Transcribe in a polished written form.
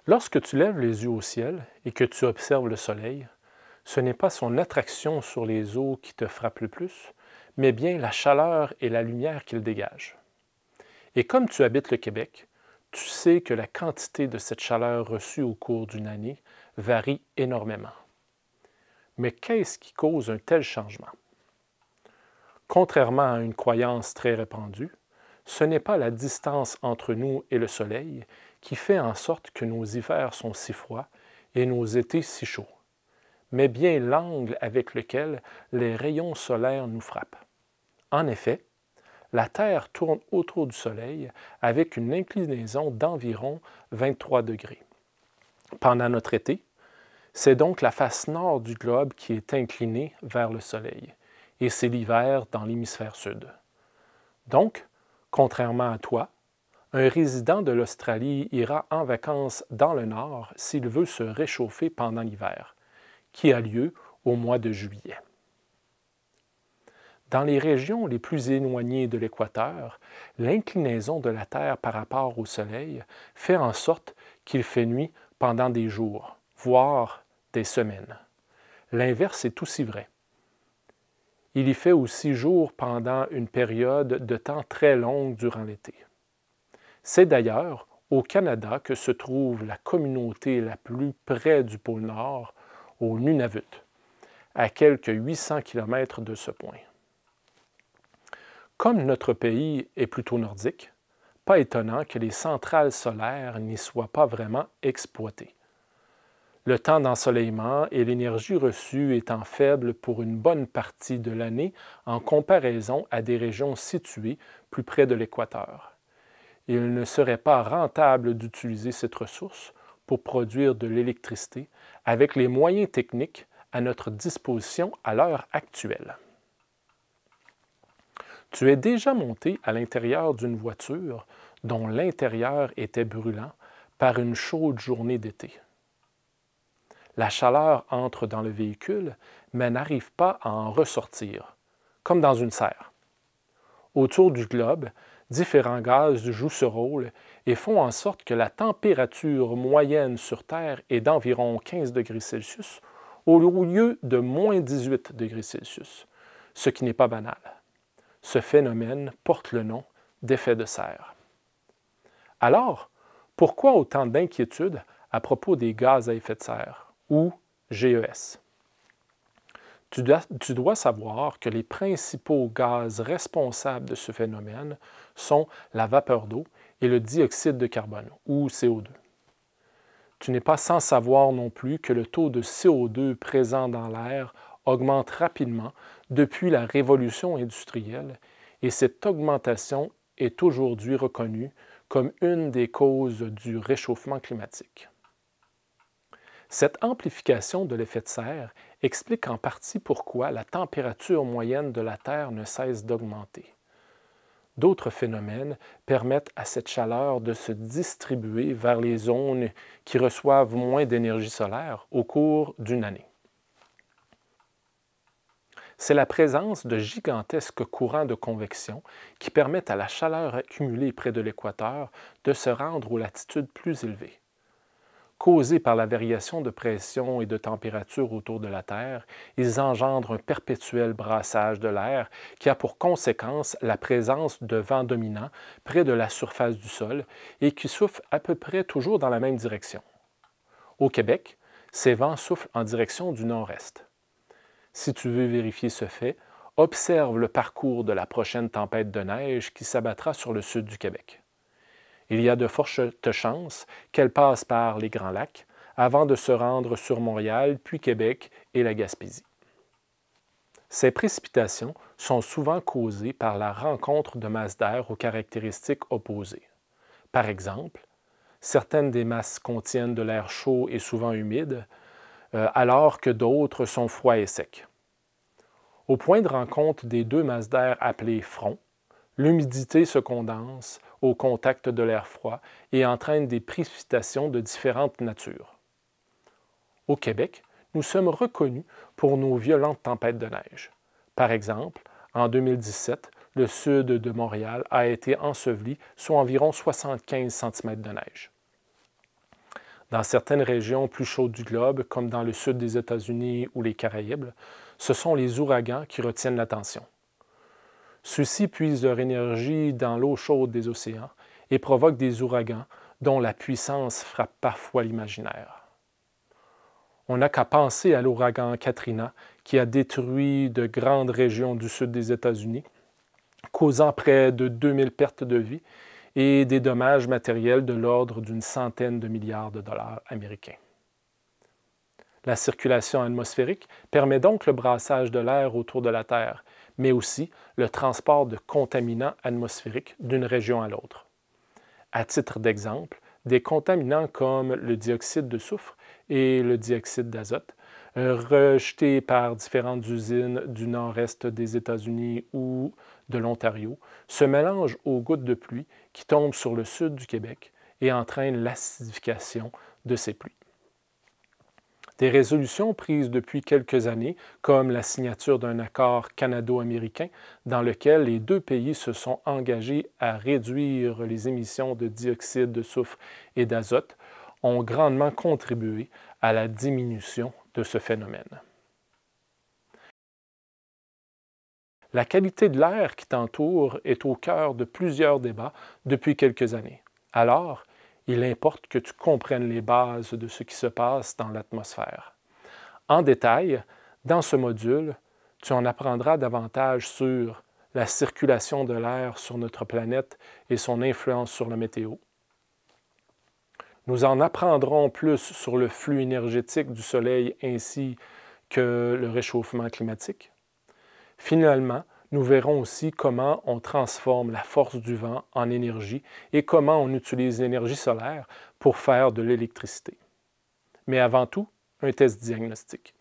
Lorsque tu lèves les yeux au ciel et que tu observes le soleil, ce n'est pas son attraction sur les eaux qui te frappe le plus, mais bien la chaleur et la lumière qu'il dégage. Et comme tu habites le Québec, tu sais que la quantité de cette chaleur reçue au cours d'une année varie énormément. Mais qu'est-ce qui cause un tel changement? Contrairement à une croyance très répandue, ce n'est pas la distance entre nous et le soleil qui fait en sorte que nos hivers sont si froids et nos étés si chauds, mais bien l'angle avec lequel les rayons solaires nous frappent. En effet, la Terre tourne autour du Soleil avec une inclinaison d'environ 23 degrés. Pendant notre été, c'est donc la face nord du globe qui est inclinée vers le Soleil, et c'est l'hiver dans l'hémisphère sud. Donc, contrairement à toi, un résident de l'Australie ira en vacances dans le nord s'il veut se réchauffer pendant l'hiver, qui a lieu au mois de juillet. Dans les régions les plus éloignées de l'équateur, l'inclinaison de la Terre par rapport au Soleil fait en sorte qu'il fait nuit pendant des jours, voire des semaines. L'inverse est aussi vrai. Il y fait aussi jour pendant une période de temps très longue durant l'été. C'est d'ailleurs au Canada que se trouve la communauté la plus près du pôle Nord, au Nunavut, à quelques 800 km de ce point. Comme notre pays est plutôt nordique, pas étonnant que les centrales solaires n'y soient pas vraiment exploitées. Le temps d'ensoleillement et l'énergie reçue étant faibles pour une bonne partie de l'année en comparaison à des régions situées plus près de l'équateur. Il ne serait pas rentable d'utiliser cette ressource pour produire de l'électricité avec les moyens techniques à notre disposition à l'heure actuelle. Tu es déjà monté à l'intérieur d'une voiture dont l'intérieur était brûlant par une chaude journée d'été. La chaleur entre dans le véhicule, mais n'arrive pas à en ressortir, comme dans une serre. Autour du globe, différents gaz jouent ce rôle et font en sorte que la température moyenne sur Terre est d'environ 15 degrés Celsius au lieu de moins 18 degrés Celsius, ce qui n'est pas banal. Ce phénomène porte le nom d'effet de serre. Alors, pourquoi autant d'inquiétudes à propos des gaz à effet de serre, ou GES? Tu dois savoir que les principaux gaz responsables de ce phénomène sont la vapeur d'eau et le dioxyde de carbone, ou CO2. Tu n'es pas sans savoir non plus que le taux de CO2 présent dans l'air augmente rapidement depuis la révolution industrielle et cette augmentation est aujourd'hui reconnue comme une des causes du réchauffement climatique. Cette amplification de l'effet de serre explique en partie pourquoi la température moyenne de la Terre ne cesse d'augmenter. D'autres phénomènes permettent à cette chaleur de se distribuer vers les zones qui reçoivent moins d'énergie solaire au cours d'une année. C'est la présence de gigantesques courants de convection qui permettent à la chaleur accumulée près de l'équateur de se rendre aux latitudes plus élevées. Causés par la variation de pression et de température autour de la Terre, ils engendrent un perpétuel brassage de l'air qui a pour conséquence la présence de vents dominants près de la surface du sol et qui soufflent à peu près toujours dans la même direction. Au Québec, ces vents soufflent en direction du nord-est. Si tu veux vérifier ce fait, observe le parcours de la prochaine tempête de neige qui s'abattra sur le sud du Québec. Il y a de fortes chances qu'elle passe par les Grands Lacs avant de se rendre sur Montréal, puis Québec et la Gaspésie. Ces précipitations sont souvent causées par la rencontre de masses d'air aux caractéristiques opposées. Par exemple, certaines des masses contiennent de l'air chaud et souvent humide, alors que d'autres sont froids et secs. Au point de rencontre des deux masses d'air appelées fronts, l'humidité se condense au contact de l'air froid et entraîne des précipitations de différentes natures. Au Québec, nous sommes reconnus pour nos violentes tempêtes de neige. Par exemple, en 2017, le sud de Montréal a été enseveli sous environ 75 cm de neige. Dans certaines régions plus chaudes du globe, comme dans le sud des États-Unis ou les Caraïbes, ce sont les ouragans qui retiennent l'attention. Ceux-ci puisent leur énergie dans l'eau chaude des océans et provoquent des ouragans dont la puissance frappe parfois l'imaginaire. On n'a qu'à penser à l'ouragan Katrina qui a détruit de grandes régions du sud des États-Unis, causant près de 2000 pertes de vie et des dommages matériels de l'ordre d'une centaine de milliards de dollars américains. La circulation atmosphérique permet donc le brassage de l'air autour de la Terre, mais aussi le transport de contaminants atmosphériques d'une région à l'autre. À titre d'exemple, des contaminants comme le dioxyde de soufre et le dioxyde d'azote, rejetés par différentes usines du nord-est des États-Unis ou de l'Ontario, se mélangent aux gouttes de pluie qui tombent sur le sud du Québec et entraînent l'acidification de ces pluies. Des résolutions prises depuis quelques années, comme la signature d'un accord canado-américain dans lequel les deux pays se sont engagés à réduire les émissions de dioxyde de soufre et d'azote, ont grandement contribué à la diminution de ce phénomène. La qualité de l'air qui t'entoure est au cœur de plusieurs débats depuis quelques années. Alors, il importe que tu comprennes les bases de ce qui se passe dans l'atmosphère. En détail, dans ce module, tu en apprendras davantage sur la circulation de l'air sur notre planète et son influence sur la météo. Nous en apprendrons plus sur le flux énergétique du Soleil ainsi que le réchauffement climatique. Finalement, nous verrons aussi comment on transforme la force du vent en énergie et comment on utilise l'énergie solaire pour faire de l'électricité. Mais avant tout, un test diagnostique.